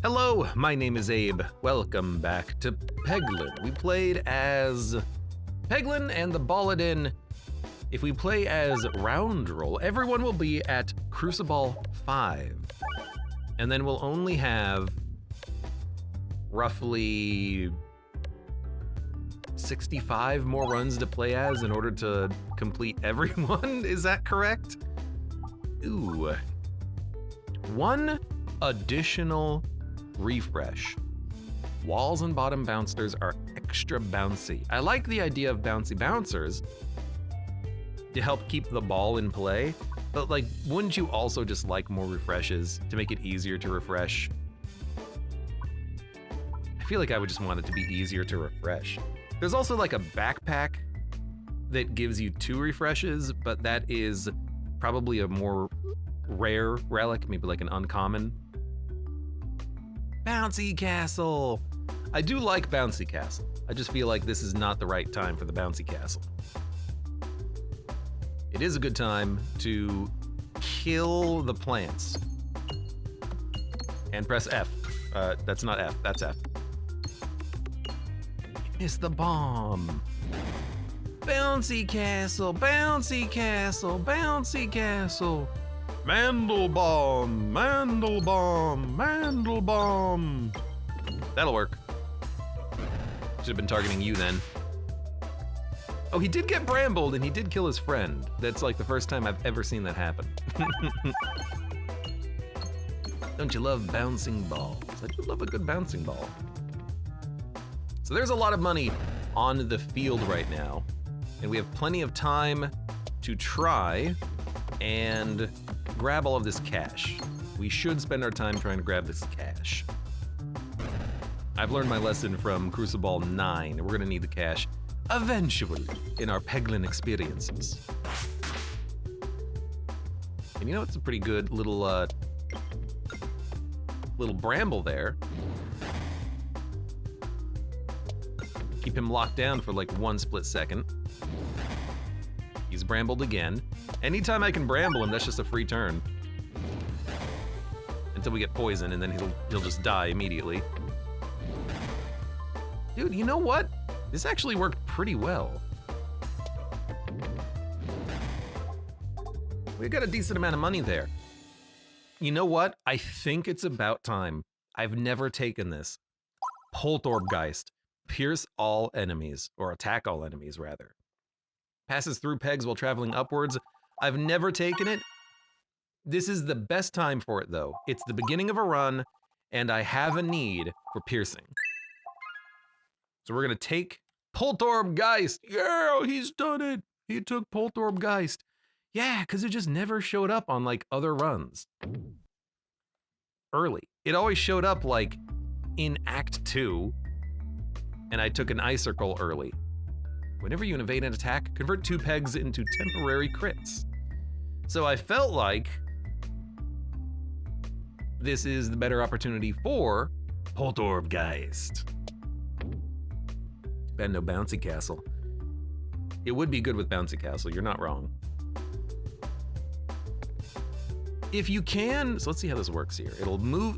Hello, my name is Abe. Welcome back to Peglin. We played as Peglin and the Balladin. If we play as Round Roll, everyone will be at Crucible 5. And then we'll only have roughly 65 more runs to play as in order to complete everyone. Is that correct? Ooh. One additional refresh. Walls and bottom bouncers are extra bouncy. I like the idea of bouncy bouncers to help keep the ball in play, but like, wouldn't you also just like more refreshes to make it easier to refresh? I feel like I would just want it to be easier to refresh. There's also like a backpack that gives you 2 refreshes, but that is probably a more rare relic, maybe like an uncommon. Bouncy Castle! I do like Bouncy Castle. I just feel like this is not the right time for the Bouncy Castle. It is a good time to kill the plants. And press F. That's not F, that's F. It's the bomb. Bouncy Castle, Bouncy Castle, Bouncy Castle. Mandelbaum, Mandelbaum, Mandelbaum. That'll work. Should have been targeting you then. Oh, he did get brambled and he did kill his friend. That's like the first time I've ever seen that happen. Don't you love bouncing balls? I do love a good bouncing ball. So there's a lot of money on the field right now, and we have plenty of time to try and grab all of this cash. We should spend our time trying to grab this cash. I've learned my lesson from Crucible 9. We're gonna need the cash eventually in our Peglin experiences. And you know, it's a pretty good little bramble there. Keep him locked down for like 1 split second. He's brambled again. Anytime I can bramble him, that's just a free turn. Until we get poison, and then he'll just die immediately. Dude, you know what? This actually worked pretty well. We got a decent amount of money there. You know what? I think it's about time. I've never taken this. Poltergeist. Pierce all enemies, or attack all enemies, rather. Passes through pegs while traveling upwards. I've never taken it. This is the best time for it, though. It's the beginning of a run, and I have a need for piercing. So we're gonna take Poltergeist. Yeah, he's done it. He took Poltergeist. Yeah, because it just never showed up on like other runs. Early. It always showed up like in Act 2, and I took an icicle early. Whenever you evade an attack, convert 2 pegs into temporary crits. So I felt like this is the better opportunity for Poltergeist. And no Bouncy Castle. It would be good with Bouncy Castle, you're not wrong. If you can, so let's see how this works here. It'll move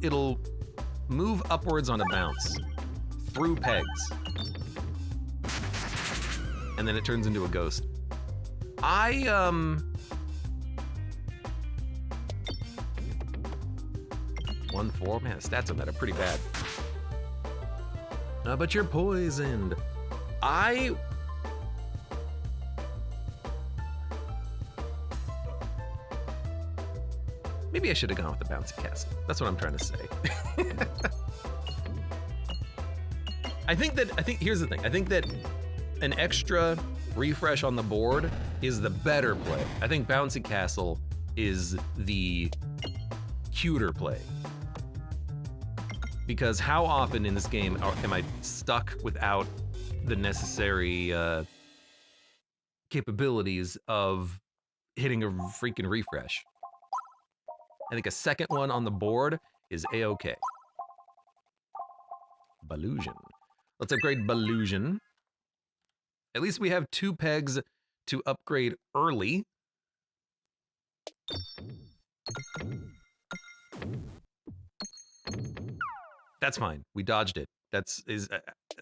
upwards on a bounce through pegs. And then it turns into a ghost. 1-4, man, the stats on that are pretty bad. But you're poisoned. Maybe I should have gone with the Bouncy Castle. That's what I'm trying to say. I think here's the thing. I think that an extra refresh on the board is the better play. I think Bouncy Castle is the cuter play. Because how often in this game am I stuck without the necessary capabilities of hitting a freaking refresh? I think a second one on the board is A-okay. Ballusion. Let's upgrade Ballusion. At least we have 2 pegs to upgrade early. That's fine. We dodged it.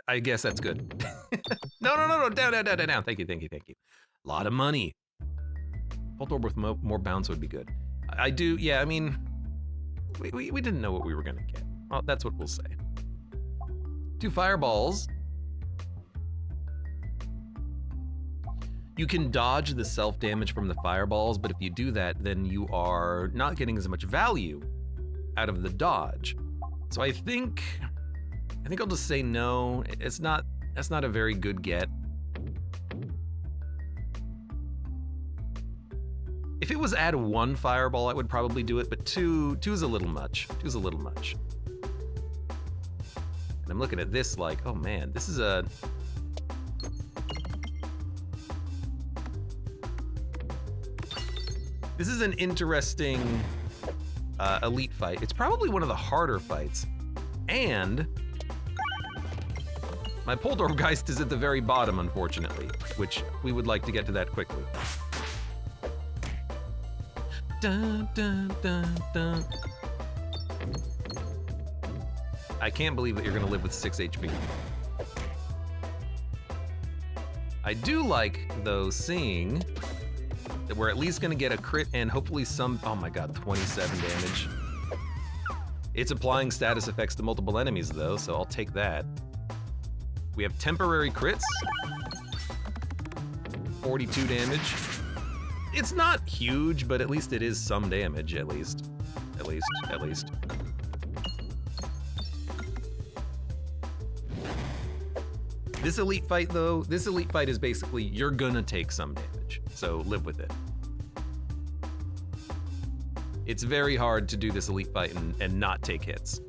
I guess that's good. No. Down. Thank you. A lot of money. Pult orb with more bounce would be good. I do, yeah, I mean, we didn't know what we were gonna get. Well, that's what we'll say. 2 fireballs. You can dodge the self-damage from the fireballs, but if you do that, then you are not getting as much value out of the dodge. So I think I'll just say no. That's not a very good get. If it was add 1 fireball, I would probably do it, but 2 is a little much. 2's a little much. And I'm looking at this like, oh man, this is a... This is an interesting elite fight. It's probably one of the harder fights. And my Poltergeist is at the very bottom, unfortunately, which we would like to get to that quickly. Dun, dun, dun, dun. I can't believe that you're gonna live with 6 HP. I do like, though, seeing that we're at least gonna get a crit and hopefully some, oh my god, 27 damage. It's applying status effects to multiple enemies though, so I'll take that. We have temporary crits. 42 damage. It's not huge, but at least it is some damage, at least. At least. This elite fight though, is basically, you're gonna take some damage, so live with it. It's very hard to do this elite fight and not take hits.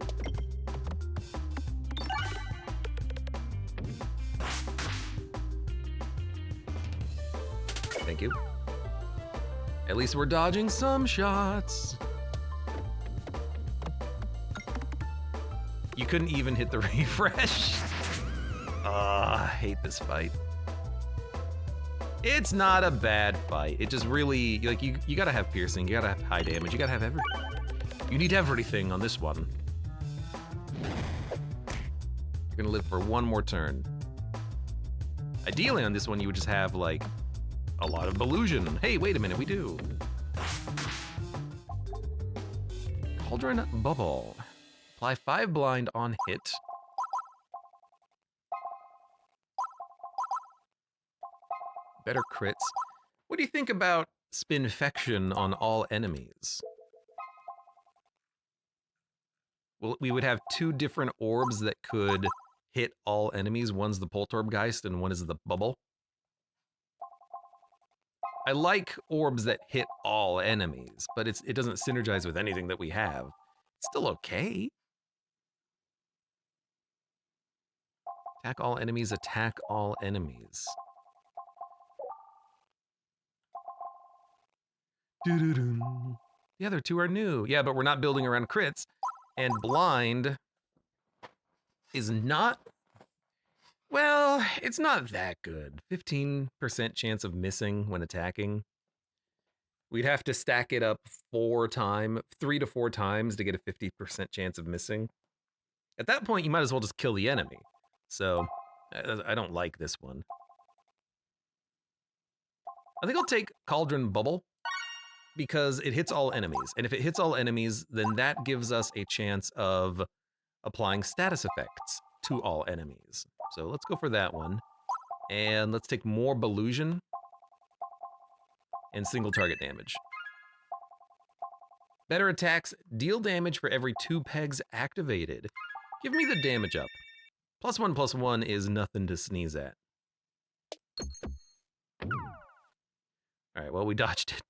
Thank you. At least we're dodging some shots. You couldn't even hit the refresh. I hate this fight. It's not a bad fight. It just really, like, you gotta have piercing, you gotta have high damage, you gotta have everything. You need everything on this one. You're gonna live for 1 more turn. Ideally on this one, you would just have, like, a lot of illusion. Hey, wait a minute, we do. Cauldron Bubble. Apply 5 blind on hit. Better crits. What do you think about Spinfection on all enemies? Well, we would have 2 different orbs that could hit all enemies. One's the Poltergeist and one is the bubble. I like orbs that hit all enemies, but it doesn't synergize with anything that we have. It's still okay. Attack all enemies, attack all enemies. Doo-doo-doo. The other 2 are new. Yeah, but we're not building around crits. And blind is not, well, it's not that good. 15% chance of missing when attacking. We'd have to stack it up 3 to 4 times to get a 50% chance of missing. At that point, you might as well just kill the enemy. So, I don't like this one. I think I'll take Cauldron Bubble, because it hits all enemies. And if it hits all enemies, then that gives us a chance of applying status effects to all enemies. So let's go for that one. And let's take more Ballusion and single target damage. Better attacks deal damage for every 2 pegs activated. Give me the damage up. +1/+1 is nothing to sneeze at. All right, well, we dodged it.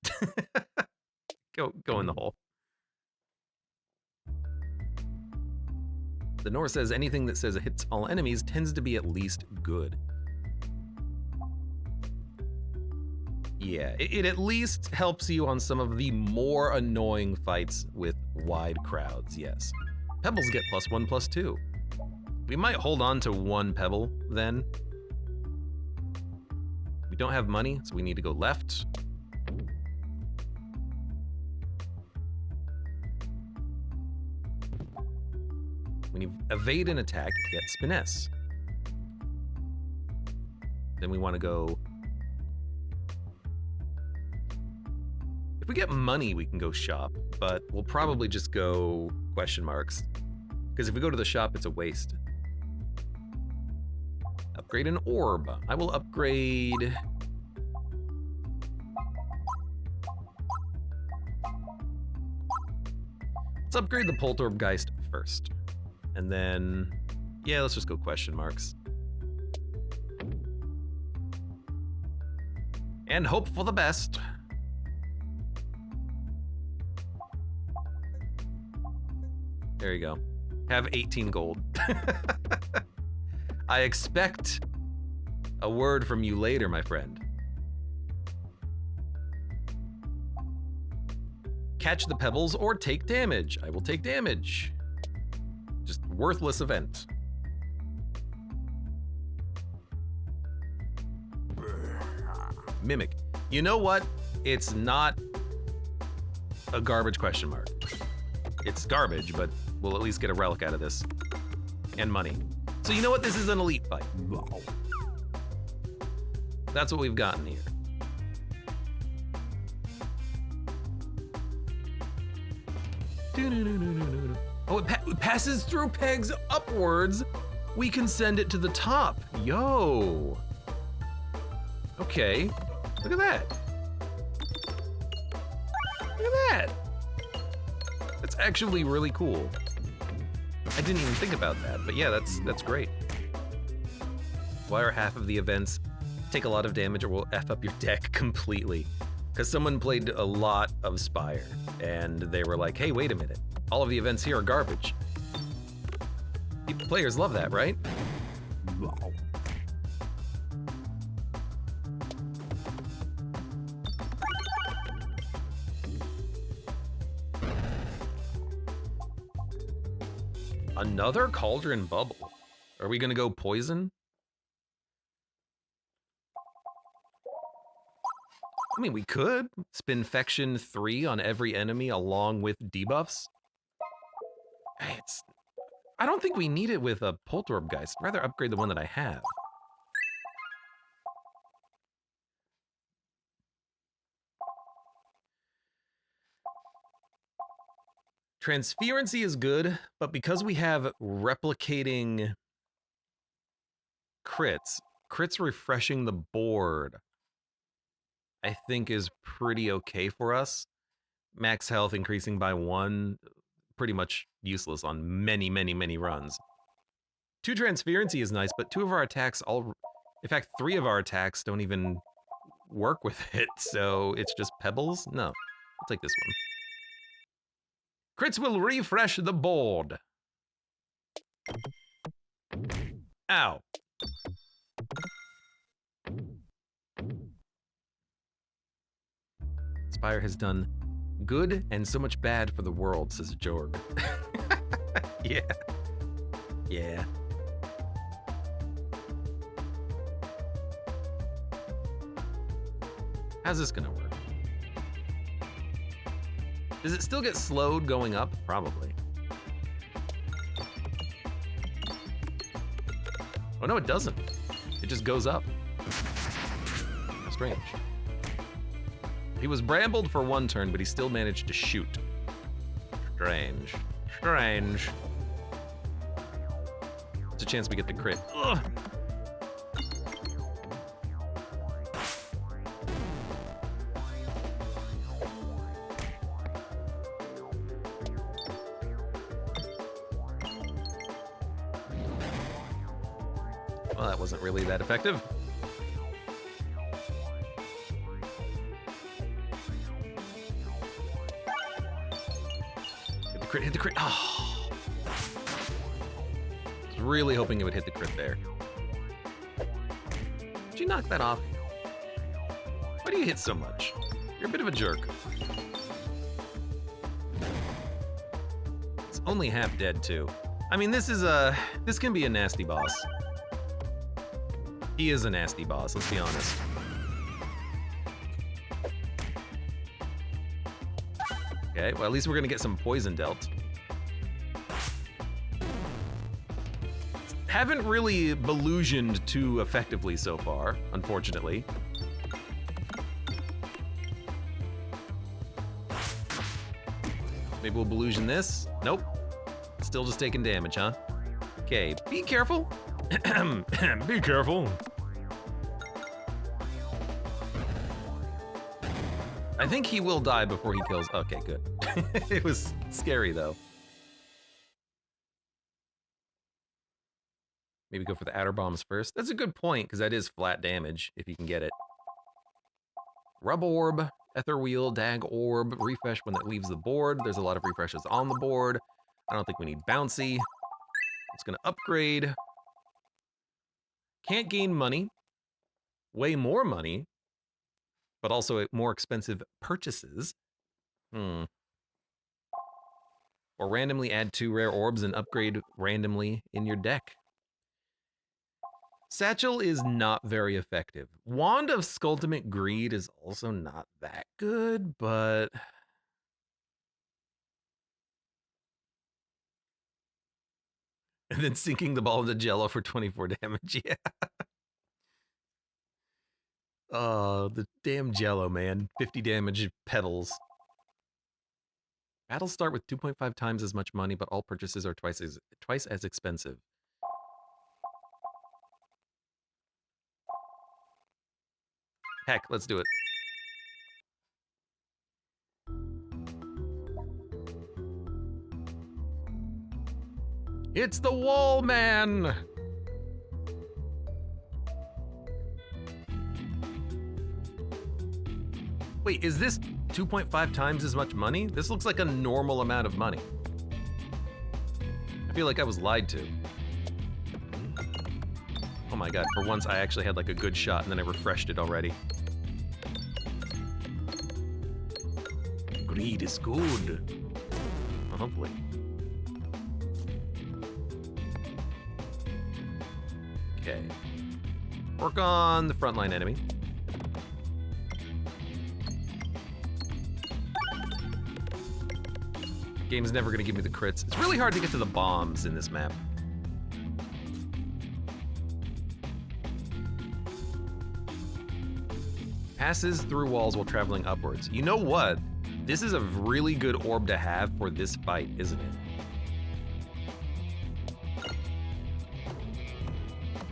Go in the hole. The Norse says anything that says it hits all enemies tends to be at least good. Yeah, it at least helps you on some of the more annoying fights with wide crowds, yes. Pebbles get +1/+2. We might hold on to 1 pebble then. We don't have money, so we need to go left. We When you evade an attack, you get Spiness. Then we want to go... If we get money, we can go shop, but we'll probably just go question marks. Because if we go to the shop, it's a waste. Upgrade an orb. I will upgrade... Let's upgrade the Poltorbgeist first. And then... Yeah, let's just go question marks. And hope for the best. There you go. Have 18 gold. I expect a word from you later, my friend. Catch the pebbles or take damage. I will take damage. Just worthless event. Mimic. You know what? It's not a garbage question mark. It's garbage, but we'll at least get a relic out of this. And money. So you know what? This is an elite fight. That's what we've gotten here. Oh, it passes through pegs upwards. We can send it to the top. Yo. Okay. Look at that. Look at that. That's actually really cool. I didn't even think about that, but yeah, that's great. Why are half of the events take a lot of damage or will F up your deck completely? Because someone played a lot of Spire, and they were like, hey, wait a minute. All of the events here are garbage. Players love that, right? Another Cauldron Bubble. Are we gonna go poison? I mean, we could. Spinfection 3 on every enemy along with debuffs. I don't think we need it with a Poltorbgeist. I'd rather upgrade the one that I have. Transferency is good, but because we have replicating crits refreshing the board, I think is pretty okay for us. Max health increasing by 1, pretty much useless on many, many, many runs. 2 transferency is nice, but 2 of our attacks in fact, 3 of our attacks don't even work with it, so it's just pebbles? No, I'll take this one. Crits will refresh the board. Ow. Spire has done good and so much bad for the world, says Jorg. Yeah. Yeah. How's this gonna work? Does it still get slowed going up? Probably. Oh no, it doesn't. It just goes up. Strange. He was brambled for 1 turn, but he still managed to shoot. Strange. Strange. There's a chance we get the crit. Ugh. Well, that wasn't really that effective. Hit the crit. Oh. I was really hoping it would hit the crit there. Did you knock that off? Why do you hit so much? You're a bit of a jerk. It's only half dead too. I mean, this can be a nasty boss. He is a nasty boss, let's be honest. Okay, well, at least we're gonna get some poison dealt. Haven't really belusioned too effectively so far, unfortunately. Maybe we'll belusion this. Nope. Still just taking damage, huh? Okay, be careful. Be careful. I think he will die before he kills. Okay, good. It was scary though. Maybe go for the outer bombs first. That's a good point, because that is flat damage, if you can get it. Rub orb, ether wheel, dag orb, refresh when it leaves the board. There's a lot of refreshes on the board. I don't think we need bouncy. It's gonna upgrade. Can't gain money. Way more money, but also more expensive purchases. Or randomly add 2 rare orbs and upgrade randomly in your deck. Satchel is not very effective. Wand of Skulltimate Greed is also not that good, but... And then sinking the ball into Jello for 24 damage, yeah. Oh, the damn Jello, man. 50 damage petals. Battles start with 2.5 times as much money, but all purchases are twice as expensive. Heck, let's do it. It's the Wall Man! Wait, is this 2.5 times as much money? This looks like a normal amount of money. I feel like I was lied to. Oh my god, for once I actually had like a good shot and then I refreshed it already. Greed is good. Well, hopefully. Okay. Work on the frontline enemy. Game's never gonna give me the crits. It's really hard to get to the bombs in this map. Passes through walls while traveling upwards. You know what? This is a really good orb to have for this fight, isn't it?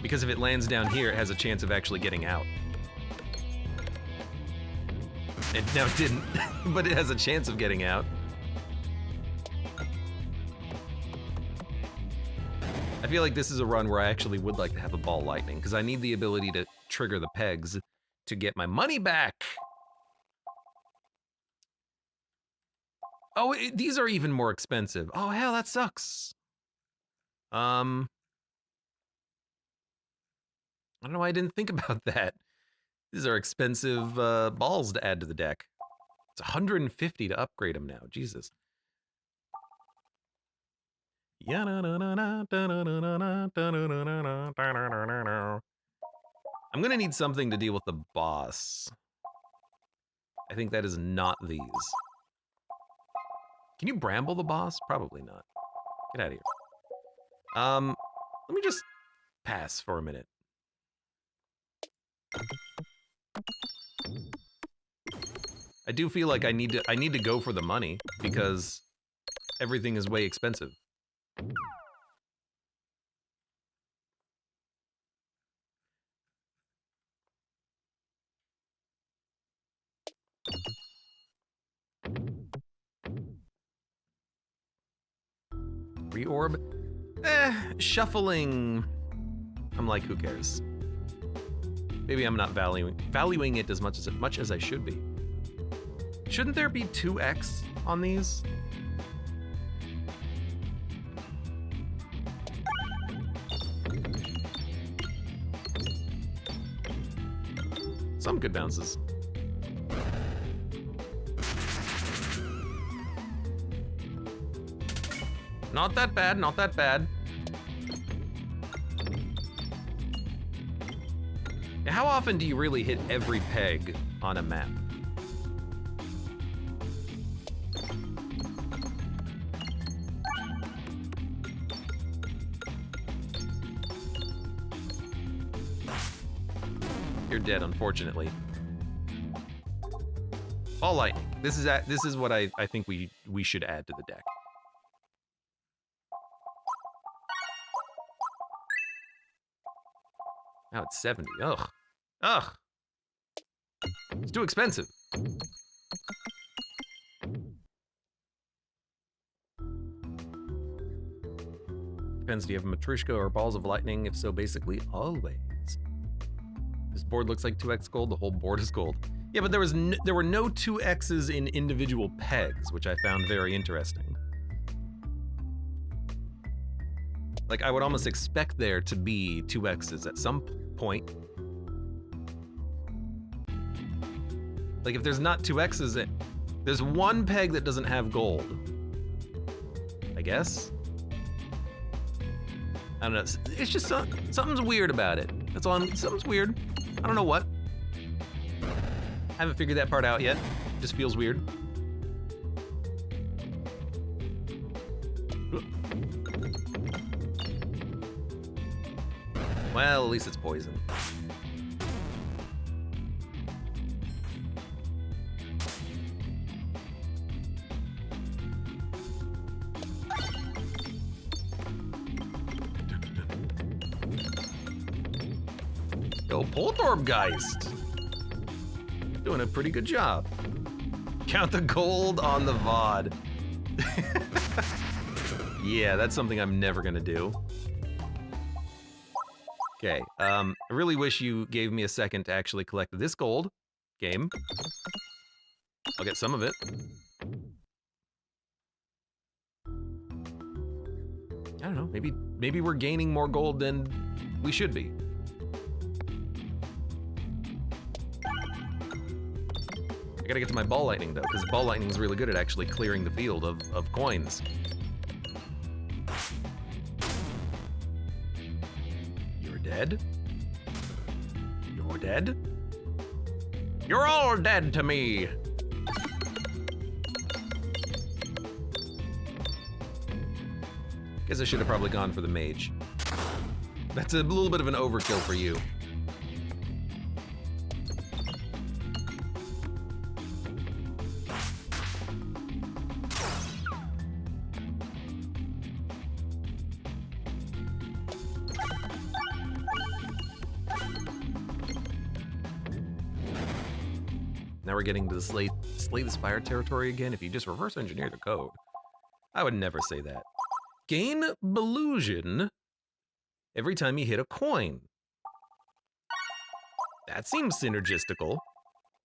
Because if it lands down here, it has a chance of actually getting out. Now it didn't, but it has a chance of getting out. I feel like this is a run where I actually would like to have a ball lightning, because I need the ability to trigger the pegs to get my money back. Oh, these are even more expensive. Oh, hell, that sucks. I don't know why I didn't think about that. These are expensive balls to add to the deck. It's 150 to upgrade them now. Jesus. I'm gonna need something to deal with the boss. I think that is not these. Can you bramble the boss? Probably not. Get out of here. Let me just pass for a minute. I do feel like I need to go for the money because everything is way expensive. Reorb? Shuffling. I'm like, who cares? Maybe I'm not valuing it as much as I should be. Shouldn't there be 2x on these? Some good bounces. Not that bad, not that bad. How often do you really hit every peg on a map? You're dead, unfortunately. Ball lightning. This is what I think we should add to the deck. Now it's 70. Ugh. Ugh. It's too expensive. Depends, do you have a Matryoshka or balls of lightning? If so, basically always. This board looks like 2x gold, the whole board is gold. Yeah, but there were no 2x's in individual pegs, which I found very interesting. Like, I would almost expect there to be 2x's at some point. Like, if there's not 2x's, there's one peg that doesn't have gold. I guess? I don't know. It's just something's weird about it. That's all. Something's weird. I don't know what. Haven't figured that part out yet. Just feels weird. Well, at least it's poison. Go Poltorpgeist. Doing a pretty good job. Count the gold on the VOD. Yeah, that's something I'm never gonna do. Okay, I really wish you gave me a second to actually collect this gold. Game. I'll get some of it. I don't know, maybe we're gaining more gold than we should be. I gotta get to my ball lightning though, because ball lightning is really good at actually clearing the field of coins. You're dead? You're dead? You're all dead to me! Guess I should have probably gone for the mage. That's a little bit of an overkill for you. Now we're getting to the slay the Spire territory again. If you just reverse engineer the code, I would never say that. Gain Belusion every time you hit a coin. That seems synergistical.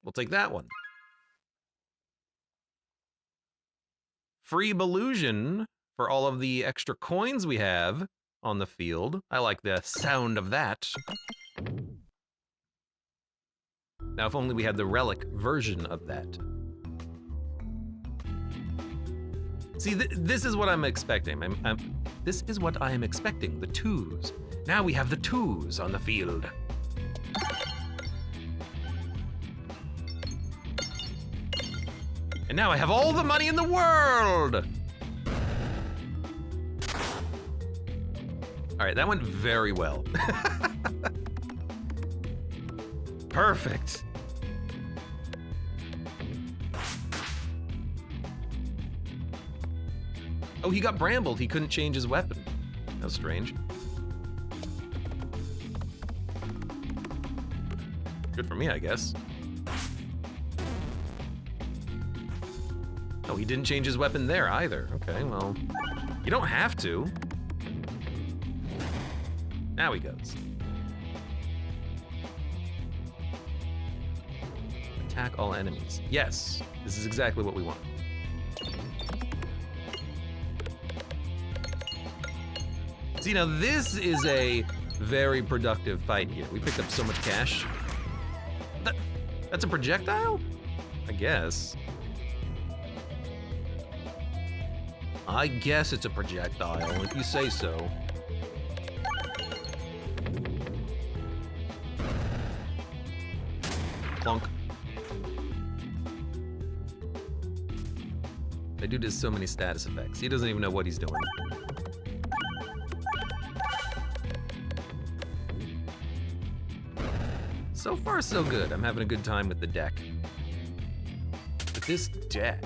We'll take that one. Free Belusion for all of the extra coins we have on the field. I like the sound of that. Now, if only we had the relic version of that. See, this is what I'm expecting. This is what I am expecting, the twos. Now we have the twos on the field. And now I have all the money in the world! All right, that went very well. Perfect. Oh, he got brambled. He couldn't change his weapon. That was strange. Good for me, I guess. Oh, he didn't change his weapon there either. Okay, well, you don't have to. Now he goes. Attack all enemies. Yes, this is exactly what we want. See, now this is a very productive fight here. We picked up so much cash. That's a projectile? I guess. I guess it's a projectile, if you say so. Plunk. That dude does so many status effects. He doesn't even know what he's doing. So far, so good. I'm having a good time with the deck. With this deck.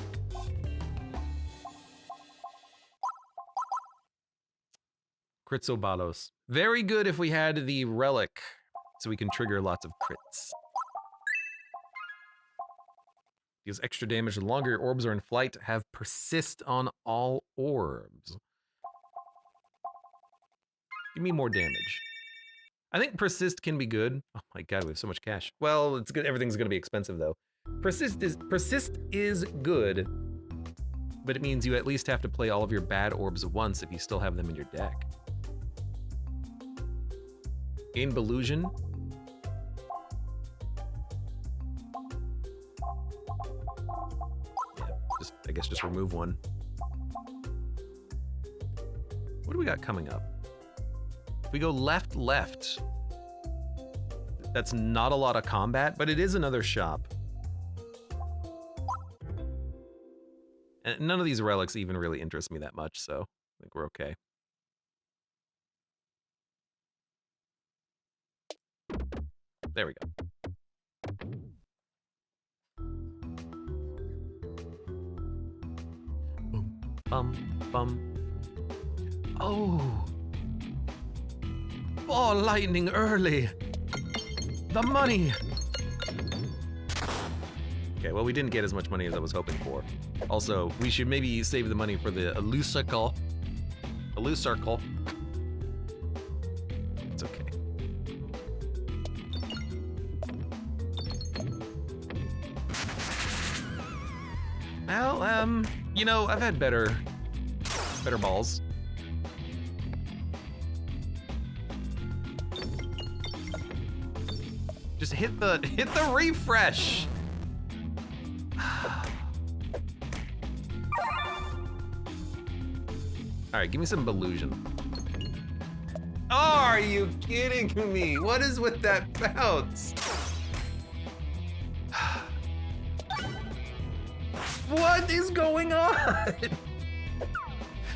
Critzobalos. Very good if we had the relic, so we can trigger lots of crits. Deals extra damage the longer your orbs are in flight. Have persist on all orbs. Give me more damage. I think persist can be good. Oh my god, we have so much cash. Well, it's good. Everything's gonna be expensive though. Persist is good, but it means you at least have to play all of your bad orbs once if you still have them in your deck. Gain Belusion. Yeah, I guess just remove one. What do we got coming up? If we go left, left, that's not a lot of combat, but it is another shop. And none of these relics even really interest me that much, so I think we're okay. There we go. Bum, bum. Oh. Ball lightning early. The money. Okay, well, we didn't get as much money as I was hoping for. Also, we should maybe save the money for the Elusicle. Elusicle. It's okay. Well, you know, I've had better balls. Just hit the refresh. All right, give me some Belusion. Oh, are you kidding me? What is with that bounce? What is going on?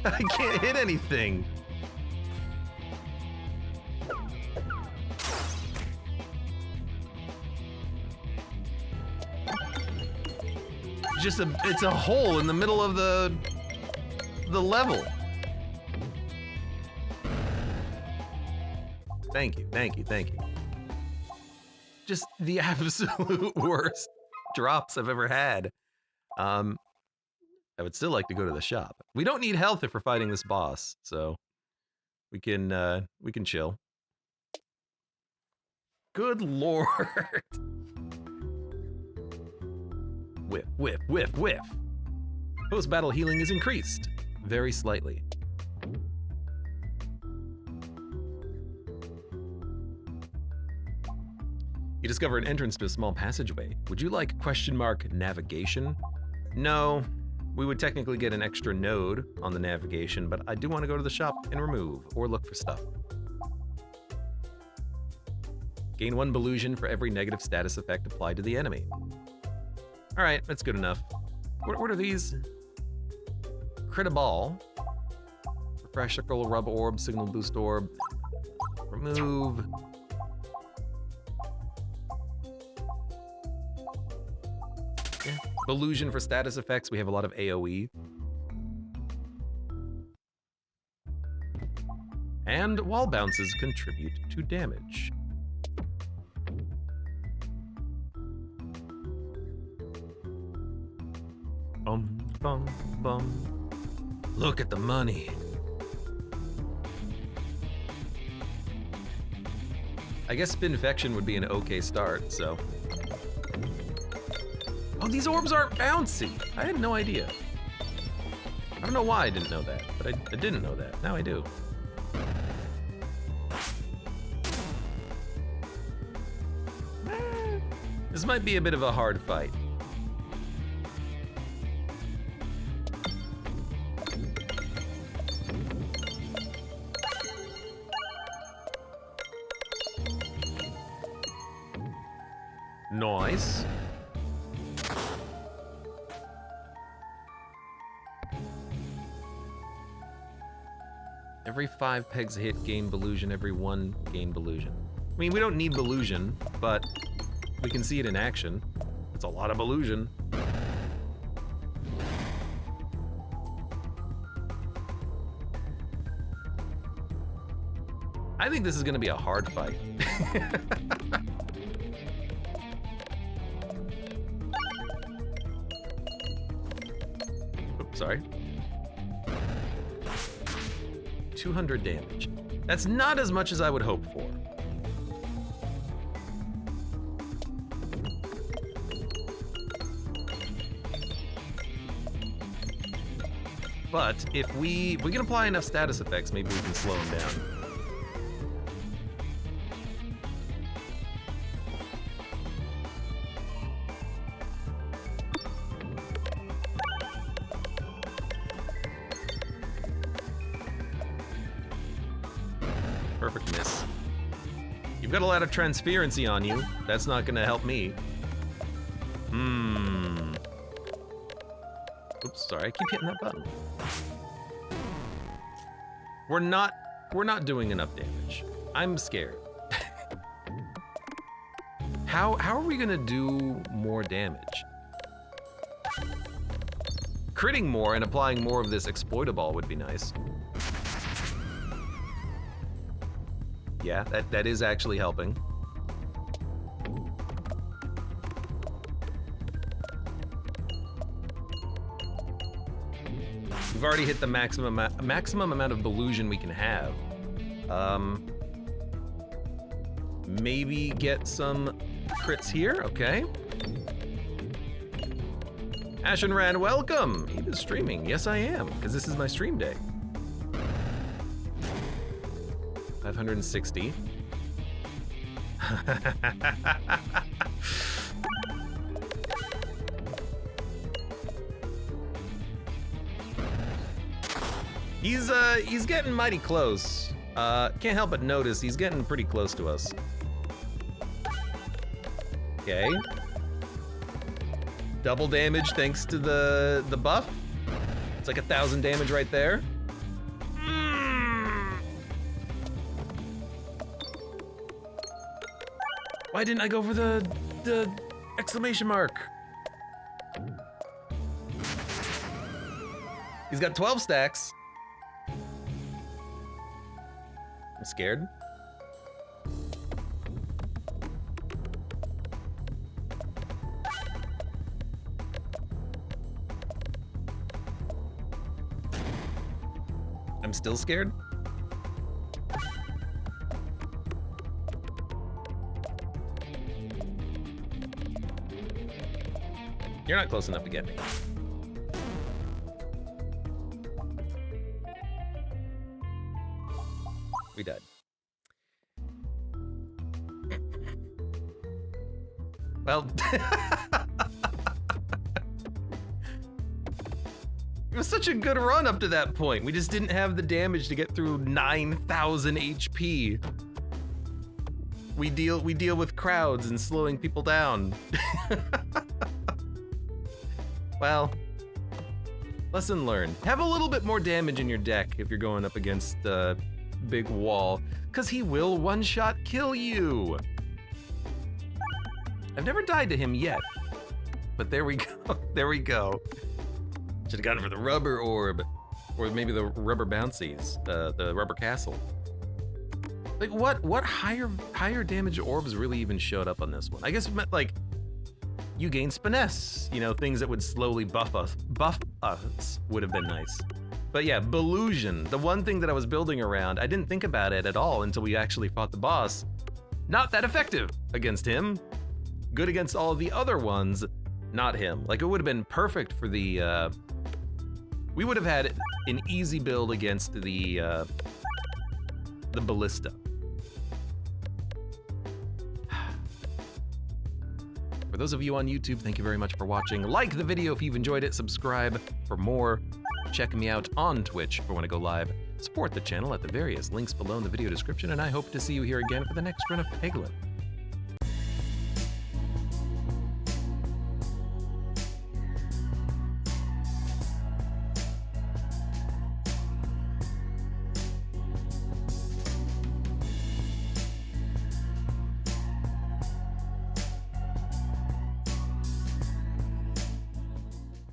I can't hit anything. It's a hole in the middle of the level. Thank you, thank you, thank you. Just the absolute worst drops I've ever had. I would still like to go to the shop. We don't need health if we're fighting this boss, so we can chill. Good lord. Whiff, whiff, whiff, whiff. Post-battle healing is increased, very slightly. You discover an entrance to a small passageway. Would you like ? Navigation? No, we would technically get an extra node on the navigation, but I do want to go to the shop and remove or look for stuff. Gain 1 Belusion for every negative status effect applied to the enemy. All right, that's good enough. What are these? Crit a ball. Refresh circle, rub orb, signal boost orb. Remove. Yeah. Belusion for status effects. We have a lot of AoE. And wall bounces contribute to damage. Bum, bum, bum. Look at the money. I guess Spinfection would be an okay start, so. Oh, these orbs aren't bouncy. I had no idea. I don't know why I didn't know that, but I didn't know that. Now I do. This might be a bit of a hard fight. Nice. Every 5 pegs hit, gain Belusion. Every 1, gain Belusion. I mean, we don't need Belusion, but we can see it in action. It's a lot of Belusion. I think this is gonna be a hard fight. Oops, sorry. 200 damage. That's not as much as I would hope for. But if we can apply enough status effects, maybe we can slow him down. Perfect miss. You've got a lot of transferency on you. That's not gonna help me. Oops, sorry, I keep hitting that button. We're not doing enough damage. I'm scared. How are we gonna do more damage? Critting more and applying more of this exploitable would be nice. Yeah, that is actually helping. We've already hit the maximum amount of Belusion we can have. Maybe get some crits here, okay. Ashen Ran, welcome! Abe is streaming. Yes, I am, because this is my stream day. 560. He's getting mighty close. Can't help but notice he's getting pretty close to us. Okay. Double damage thanks to the buff. It's like 1,000 damage right there. Why didn't I go for the exclamation mark? He's got 12 stacks. I'm scared. I'm still scared. You're not close enough to get me. We died. Well, it was such a good run up to that point. We just didn't have the damage to get through 9,000 HP. We deal with crowds and slowing people down. Well, lesson learned. Have a little bit more damage in your deck if you're going up against the big wall, because he will one-shot kill you. I've never died to him yet, but there we go. There we go. Should have gone for the rubber orb, or maybe the rubber bouncies, the rubber castle. Like what higher damage orbs really even showed up on this one? I guess it meant like you gain finesse, you know, things that would slowly buff us would have been nice. But yeah, Belusion, the one thing that I was building around, I didn't think about it at all until we actually fought the boss. Not that effective against him. Good against all the other ones, not him. Like, it would have been perfect for the, we would have had an easy build against the ballista. For those of you on YouTube, thank you very much for watching. Like the video if you've enjoyed it, subscribe for more. Check me out on Twitch for when I go live. Support the channel at the various links below in the video description, and I hope to see you here again for the next run of Peglin.